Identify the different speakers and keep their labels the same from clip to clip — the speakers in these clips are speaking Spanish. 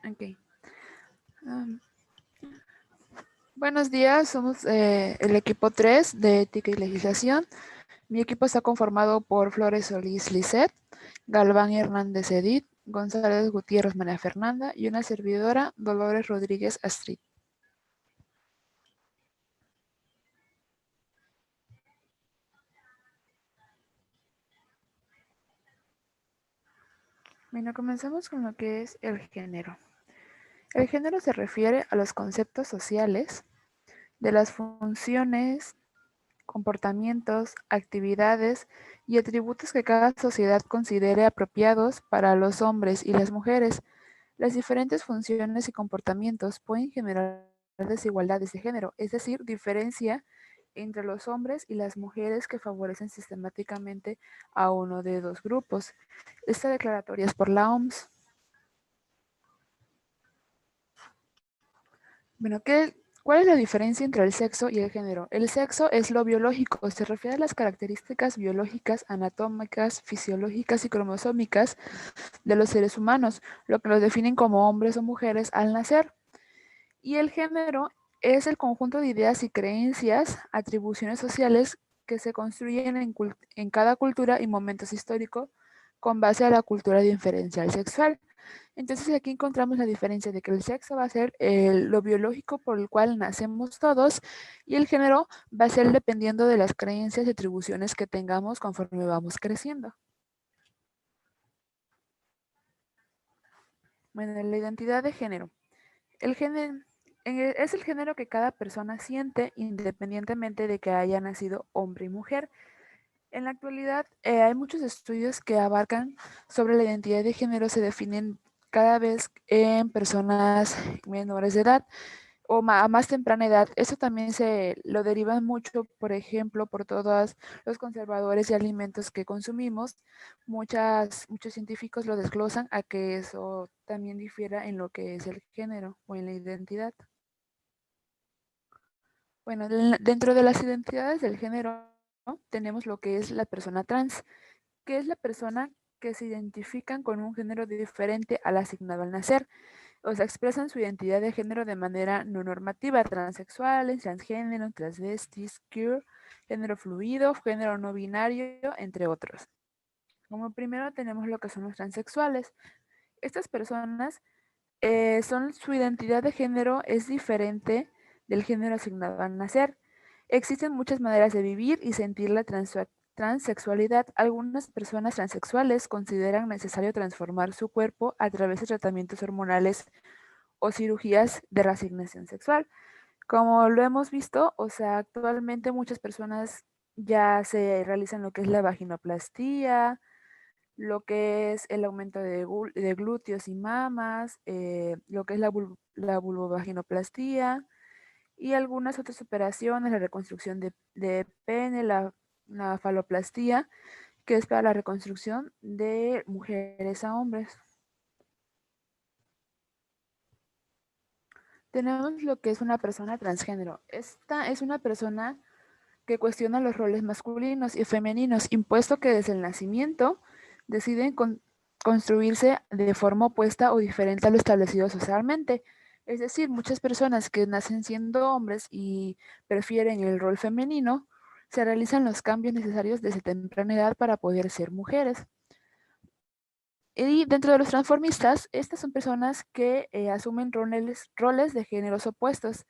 Speaker 1: Ok. Am, Buenos días, somos el equipo 3 de Ética y Legislación. Mi equipo está conformado por Flores Solís Lisset, Galván Hernández Edith, González Gutiérrez María Fernanda y una servidora, Dolores Rodríguez Astrid. Bueno, comenzamos con lo que es el género. El género se refiere a los conceptos sociales de las funciones, comportamientos, actividades y atributos que cada sociedad considere apropiados para los hombres y las mujeres. Las diferentes funciones y comportamientos pueden generar desigualdades de género, es decir, diferencia entre los hombres y las mujeres que favorecen sistemáticamente a uno de dos grupos. Esta declaratoria es por la OMS. Bueno, ¿cuál es la diferencia entre el sexo y el género? El sexo es lo biológico, se refiere a las características biológicas, anatómicas, fisiológicas y cromosómicas de los seres humanos, lo que los definen como hombres o mujeres al nacer. Y el género es el conjunto de ideas y creencias, atribuciones sociales que se construyen en cada cultura y momentos históricos con base a la cultura diferencial sexual. Entonces aquí encontramos la diferencia de que el sexo va a ser lo biológico por el cual nacemos todos y el género va a ser dependiendo de las creencias y atribuciones que tengamos conforme vamos creciendo. Bueno, la identidad de género. El género es el género que cada persona siente independientemente de que haya nacido hombre y mujer. En la actualidad hay muchos estudios que abarcan sobre la identidad de género, se definen cada vez en personas menores de edad o a más temprana edad. Eso también se lo deriva mucho, por ejemplo, por todos los conservadores y alimentos que consumimos. Muchos científicos lo desglosan a que eso también difiera en lo que es el género o en la identidad. Bueno, dentro de las identidades del género, ¿no?, tenemos lo que es la persona trans, que es la persona que se identifican con un género diferente al asignado al nacer. O sea, expresan su identidad de género de manera no normativa, transexuales, transgénero, transvestis, queer, género fluido, género no binario, entre otros. Como primero tenemos lo que son los transexuales. Estas personas su identidad de género es diferente del género asignado al nacer. Existen muchas maneras de vivir y sentir la transexualidad. Algunas personas transexuales consideran necesario transformar su cuerpo a través de tratamientos hormonales o cirugías de reasignación sexual. Como lo hemos visto, o sea, actualmente muchas personas ya se realizan lo que es la vaginoplastía, lo que es el aumento de glúteos y mamas, lo que es la vulvovaginoplastia y algunas otras operaciones, la reconstrucción de pene, la faloplastía, que es para la reconstrucción de mujeres a hombres. Tenemos lo que es una persona transgénero. Esta es una persona que cuestiona los roles masculinos y femeninos, impuesto que desde el nacimiento deciden construirse de forma opuesta o diferente a lo establecido socialmente. Es decir, muchas personas que nacen siendo hombres y prefieren el rol femenino, se realizan los cambios necesarios desde temprana edad para poder ser mujeres. Y dentro de los transformistas, estas son personas que asumen roles de géneros opuestos.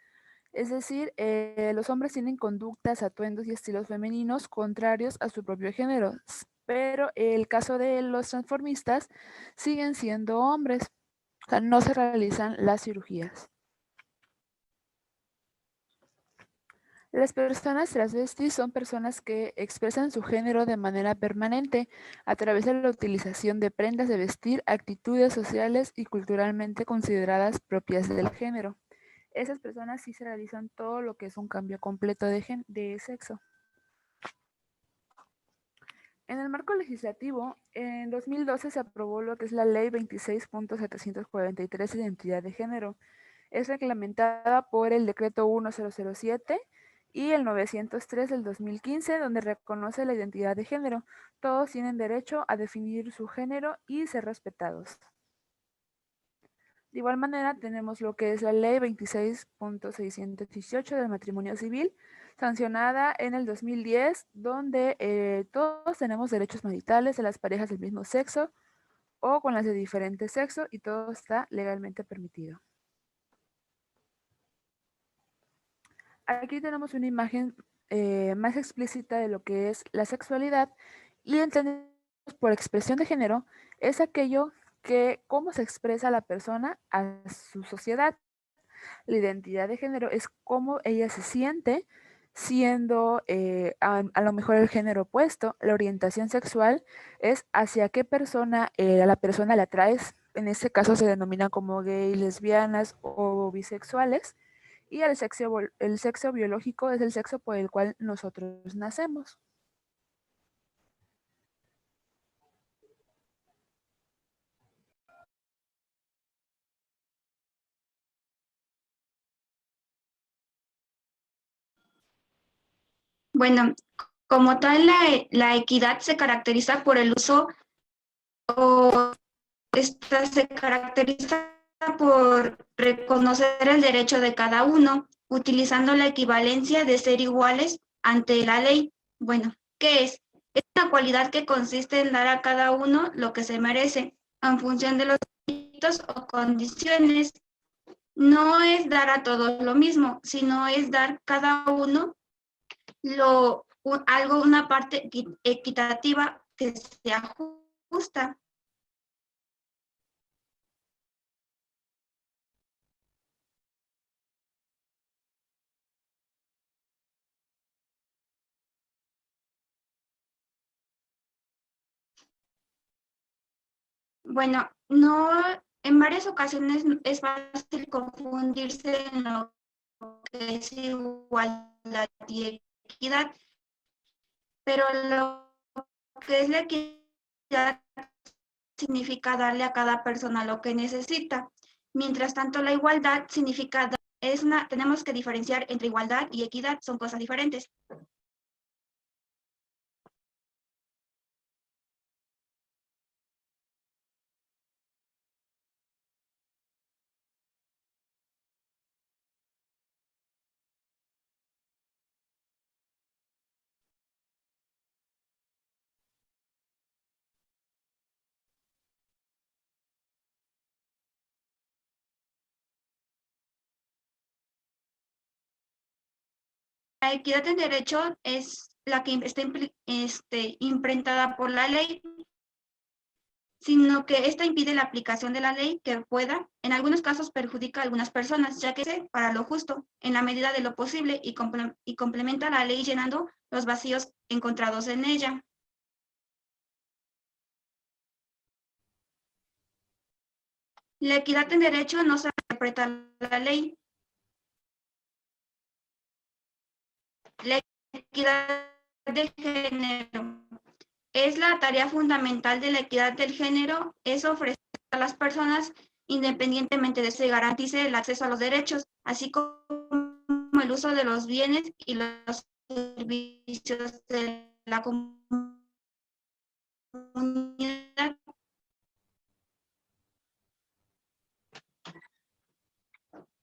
Speaker 1: Es decir, los hombres tienen conductas, atuendos y estilos femeninos contrarios a su propio género, pero el caso de los transformistas siguen siendo hombres, o sea, no se realizan las cirugías. Las personas transvestis son personas que expresan su género de manera permanente a través de la utilización de prendas de vestir, actitudes sociales y culturalmente consideradas propias del género. Esas personas sí se realizan todo lo que es un cambio completo de sexo. En el marco legislativo, en 2012 se aprobó lo que es la Ley 26.743 de Identidad de Género. Es reglamentada por el Decreto 1007 y el 903 del 2015, donde reconoce la identidad de género. Todos tienen derecho a definir su género y ser respetados. De igual manera, tenemos lo que es la ley 26.618 del matrimonio civil, sancionada en el 2010, donde todos tenemos derechos maritales de las parejas del mismo sexo o con las de diferente sexo y todo está legalmente permitido. Aquí tenemos una imagen más explícita de lo que es la sexualidad y entendemos por expresión de género es aquello que cómo se expresa la persona a su sociedad. La identidad de género es cómo ella se siente siendo a lo mejor el género opuesto. La orientación sexual es hacia qué persona a la persona la atraes. En este caso se denomina como gay, lesbianas o bisexuales. Y el sexo biológico es el sexo por el cual nosotros nacemos.
Speaker 2: Bueno, como tal, la equidad se caracteriza por el uso o esta se caracteriza por reconocer el derecho de cada uno, utilizando la equivalencia de ser iguales ante la ley. Bueno, ¿qué es? Es una cualidad que consiste en dar a cada uno lo que se merece, en función de los requisitos o condiciones. No es dar a todos lo mismo, sino es dar cada uno una parte equitativa que sea justa. Bueno, no, en varias ocasiones es fácil confundirse en lo que es igualdad y equidad, pero lo que es la equidad significa darle a cada persona lo que necesita. Mientras tanto, la igualdad significa tenemos que diferenciar entre igualdad y equidad, son cosas diferentes. La equidad en derecho es la que está imprentada por la ley, sino que esta impide la aplicación de la ley que pueda, en algunos casos perjudica a algunas personas, ya que es para lo justo, en la medida de lo posible, y complementa la ley llenando los vacíos encontrados en ella. La equidad en derecho no se interpreta la ley. La equidad de género es la tarea fundamental de la equidad del género, es ofrecer a las personas, independientemente de se garantice el acceso a los derechos, así como el uso de los bienes y los servicios de la comunidad.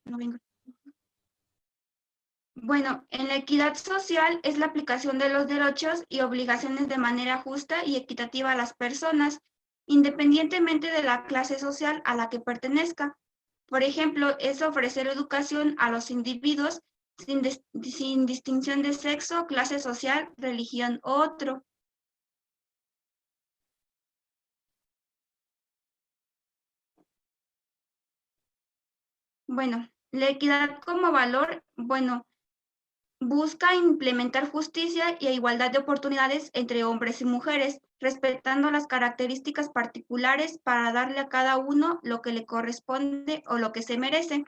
Speaker 2: No vengo. Bueno, en la equidad social es la aplicación de los derechos y obligaciones de manera justa y equitativa a las personas, independientemente de la clase social a la que pertenezca. Por ejemplo, es ofrecer educación a los individuos sin distinción de sexo, clase social, religión u otro. Bueno, la equidad como valor, bueno, busca implementar justicia y igualdad de oportunidades entre hombres y mujeres, respetando las características particulares para darle a cada uno lo que le corresponde o lo que se merece.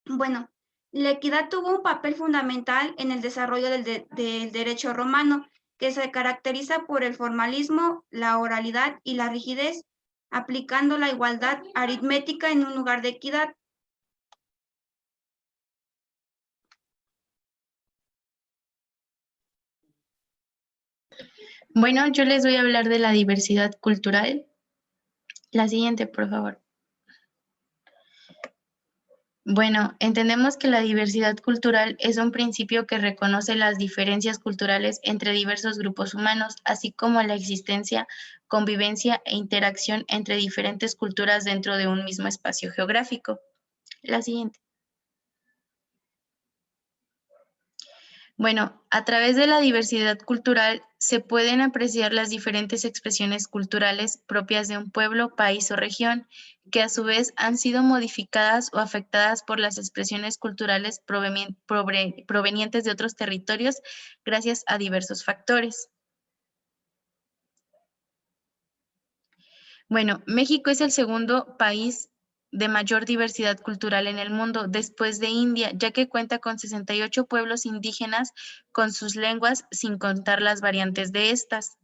Speaker 2: Bueno, la equidad tuvo un papel fundamental en el desarrollo del derecho romano, que se caracteriza por el formalismo, la oralidad y la rigidez, aplicando la igualdad aritmética en un lugar de equidad.
Speaker 3: Bueno, yo les voy a hablar de la diversidad cultural. La siguiente, por favor. Bueno, entendemos que la diversidad cultural es un principio que reconoce las diferencias culturales entre diversos grupos humanos, así como la existencia, convivencia e interacción entre diferentes culturas dentro de un mismo espacio geográfico. La siguiente. Bueno, a través de la diversidad cultural se pueden apreciar las diferentes expresiones culturales propias de un pueblo, país o región, que a su vez han sido modificadas o afectadas por las expresiones culturales provenientes de otros territorios gracias a diversos factores. Bueno, México es el segundo país de mayor diversidad cultural en el mundo, después de India, ya que cuenta con 68 pueblos indígenas con sus lenguas, sin contar las variantes de estas.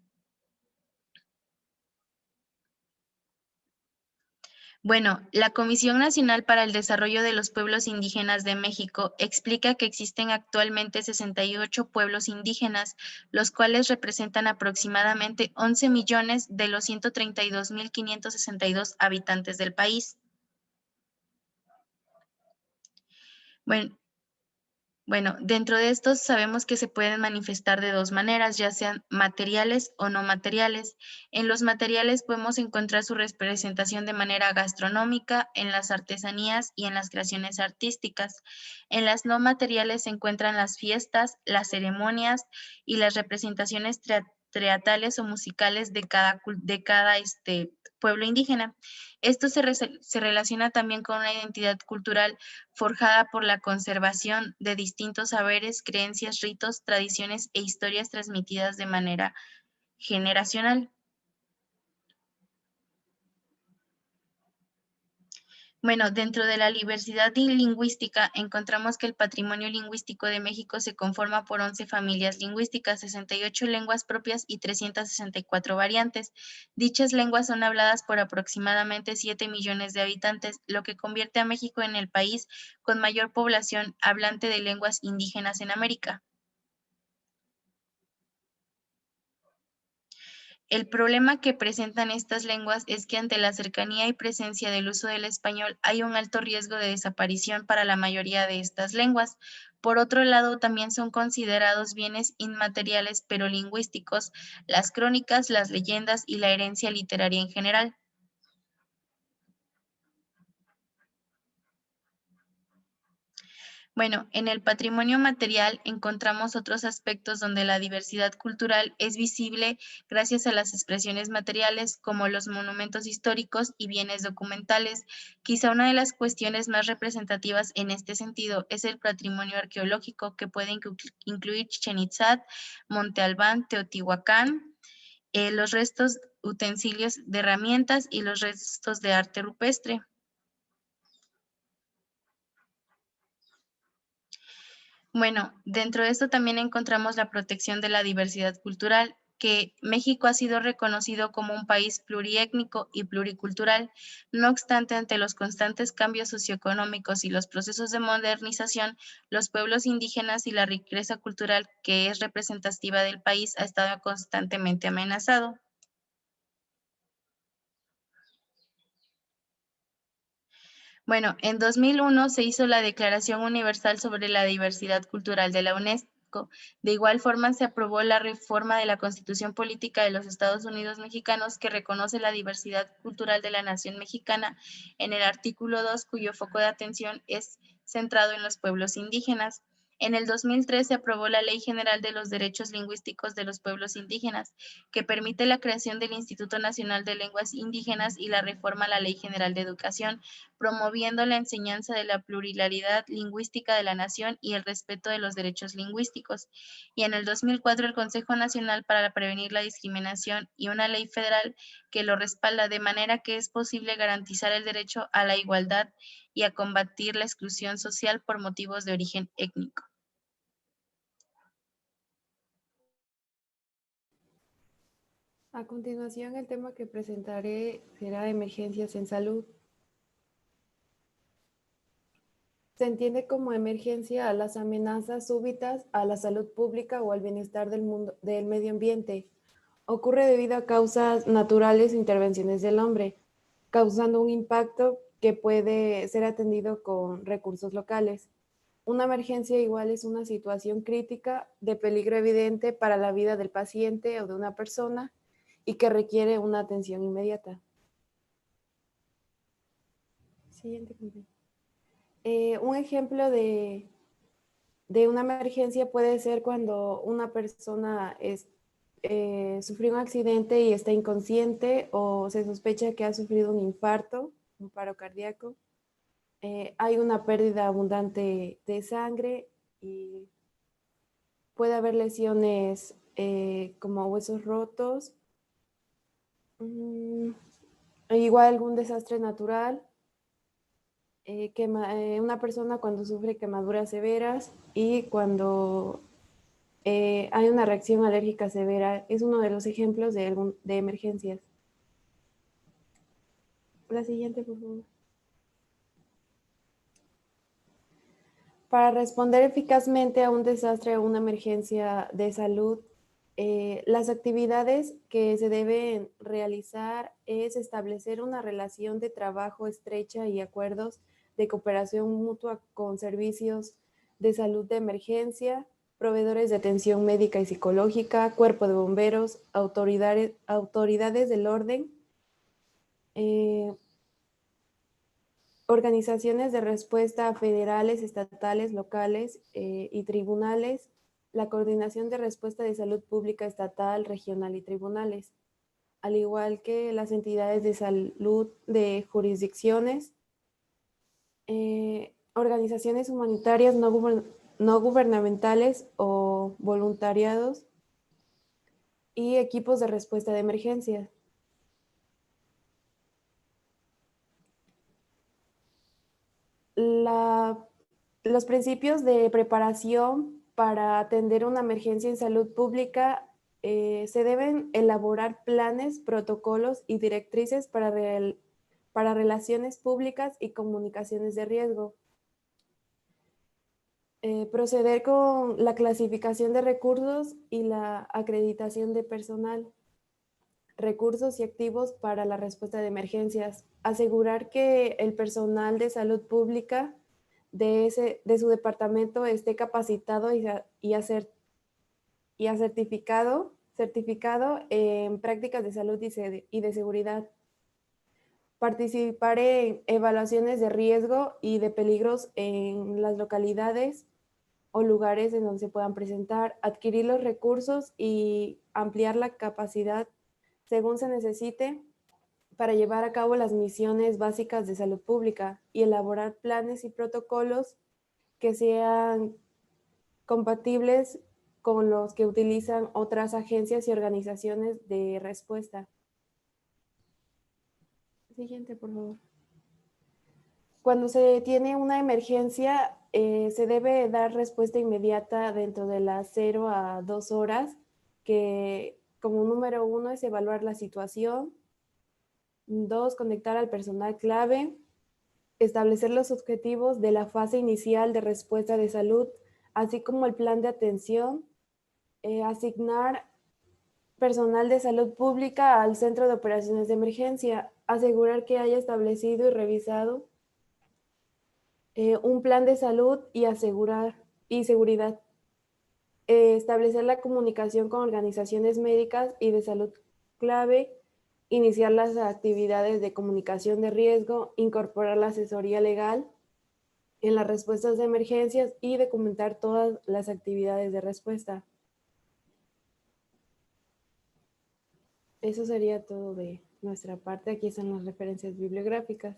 Speaker 3: Bueno, la Comisión Nacional para el Desarrollo de los Pueblos Indígenas de México explica que existen actualmente 68 pueblos indígenas, los cuales representan aproximadamente 11 millones de los 132.562 habitantes del país. Bueno, dentro de estos sabemos que se pueden manifestar de dos maneras, ya sean materiales o no materiales. En los materiales podemos encontrar su representación de manera gastronómica, en las artesanías y en las creaciones artísticas. En las no materiales se encuentran las fiestas, las ceremonias y las representaciones teatrales o musicales de cada pueblo indígena. Esto se relaciona también con una identidad cultural forjada por la conservación de distintos saberes, creencias, ritos, tradiciones e historias transmitidas de manera generacional. Bueno, dentro de la diversidad lingüística encontramos que el patrimonio lingüístico de México se conforma por 11 familias lingüísticas, 68 lenguas propias y 364 variantes. Dichas lenguas son habladas por aproximadamente 7 millones de habitantes, lo que convierte a México en el país con mayor población hablante de lenguas indígenas en América. El problema que presentan estas lenguas es que ante la cercanía y presencia del uso del español hay un alto riesgo de desaparición para la mayoría de estas lenguas. Por otro lado, también son considerados bienes inmateriales pero lingüísticos las crónicas, las leyendas y la herencia literaria en general. Bueno, en el patrimonio material encontramos otros aspectos donde la diversidad cultural es visible gracias a las expresiones materiales como los monumentos históricos y bienes documentales. Quizá una de las cuestiones más representativas en este sentido es el patrimonio arqueológico que puede incluir Chichén Itzá, Monte Albán, Teotihuacán, los restos utensilios de herramientas y los restos de arte rupestre. Bueno, dentro de esto también encontramos la protección de la diversidad cultural, que México ha sido reconocido como un país pluriétnico y pluricultural. No obstante, ante los constantes cambios socioeconómicos y los procesos de modernización, los pueblos indígenas y la riqueza cultural que es representativa del país ha estado constantemente amenazado. Bueno, en 2001 se hizo la Declaración Universal sobre la Diversidad Cultural de la UNESCO. De igual forma, se aprobó la reforma de la Constitución Política de los Estados Unidos Mexicanos que reconoce la diversidad cultural de la nación mexicana en el artículo 2, cuyo foco de atención es centrado en los pueblos indígenas. En el 2003 se aprobó la Ley General de los Derechos Lingüísticos de los Pueblos Indígenas, que permite la creación del Instituto Nacional de Lenguas Indígenas y la reforma a la Ley General de Educación, promoviendo la enseñanza de la pluralidad lingüística de la nación y el respeto de los derechos lingüísticos. Y en el 2004 el Consejo Nacional para Prevenir la Discriminación y una ley federal que lo respalda, de manera que es posible garantizar el derecho a la igualdad y a combatir la exclusión social por motivos de origen étnico.
Speaker 4: A continuación, el tema que presentaré será emergencias en salud. Se entiende como emergencia a las amenazas súbitas a la salud pública o al bienestar del medio ambiente, ocurre debido a causas naturales o intervenciones del hombre, causando un impacto que puede ser atendido con recursos locales. Una emergencia igual es una situación crítica de peligro evidente para la vida del paciente o de una persona y que requiere una atención inmediata. Siguiente. Un ejemplo de una emergencia puede ser cuando una persona sufrió un accidente y está inconsciente o se sospecha que ha sufrido un infarto, un paro cardíaco. Hay una pérdida abundante de sangre y puede haber lesiones como huesos rotos, igual algún desastre natural, una persona cuando sufre quemaduras severas y cuando hay una reacción alérgica severa, es uno de los ejemplos de emergencias. La siguiente, por favor. Para responder eficazmente a un desastre o una emergencia de salud, las actividades que se deben realizar es establecer una relación de trabajo estrecha y acuerdos de cooperación mutua con servicios de salud de emergencia, proveedores de atención médica y psicológica, cuerpo de bomberos, autoridades del orden, organizaciones de respuesta federales, estatales, locales y tribunales, la coordinación de respuesta de salud pública estatal, regional y tribunales, al igual que las entidades de salud de jurisdicciones, organizaciones humanitarias no gubernamentales o voluntariados y equipos de respuesta de emergencias. Los principios de preparación para atender una emergencia en salud pública se deben elaborar planes, protocolos y directrices para relaciones públicas y comunicaciones de riesgo. Proceder con la clasificación de recursos y la acreditación de personal, recursos y activos para la respuesta de emergencias. Asegurar que el personal de salud pública de su departamento esté capacitado certificado en prácticas de salud y de seguridad. Participar en evaluaciones de riesgo y de peligros en las localidades o lugares en donde se puedan presentar, adquirir los recursos y ampliar la capacidad según se necesite para llevar a cabo las misiones básicas de salud pública y elaborar planes y protocolos que sean compatibles con los que utilizan otras agencias y organizaciones de respuesta. Siguiente, por favor. Cuando se tiene una emergencia, se debe dar respuesta inmediata dentro de las 0 a 2 horas, que como número 1 es evaluar la situación, 2, conectar al personal clave, establecer los objetivos de la fase inicial de respuesta de salud, así como el plan de atención, asignar personal de salud pública al centro de operaciones de emergencia, asegurar que haya establecido y revisado un plan de salud y seguridad, establecer la comunicación con organizaciones médicas y de salud clave, iniciar las actividades de comunicación de riesgo, incorporar la asesoría legal en las respuestas de emergencias y documentar todas las actividades de respuesta. Eso sería todo de nuestra parte. Aquí están las referencias bibliográficas.